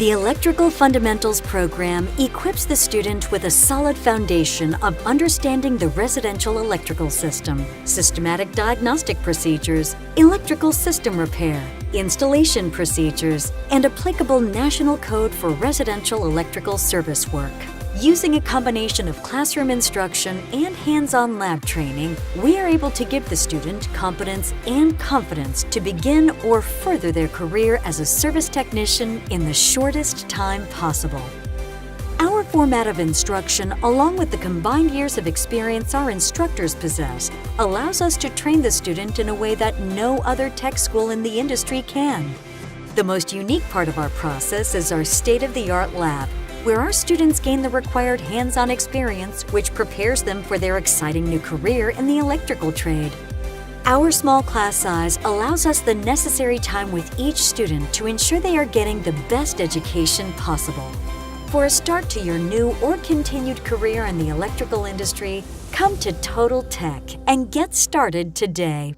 The Electrical Fundamentals program equips the student with a solid foundation of understanding the residential electrical system, systematic diagnostic procedures, electrical system repair, installation procedures, and applicable national code for residential electrical service work. Using a combination of classroom instruction and hands-on lab training, we are able to give the student competence and confidence to begin or further their career as a service technician in the shortest time possible. Our format of instruction, along with the combined years of experience our instructors possess, allows us to train the student in a way that no other tech school in the industry can. The most unique part of our process is our state-of-the-art lab, where our students gain the required hands-on experience which prepares them for their exciting new career in the electrical trade. Our small class size allows us the necessary time with each student to ensure they are getting the best education possible. For a start to your new or continued career in the electrical industry, come to Total Tech and get started today.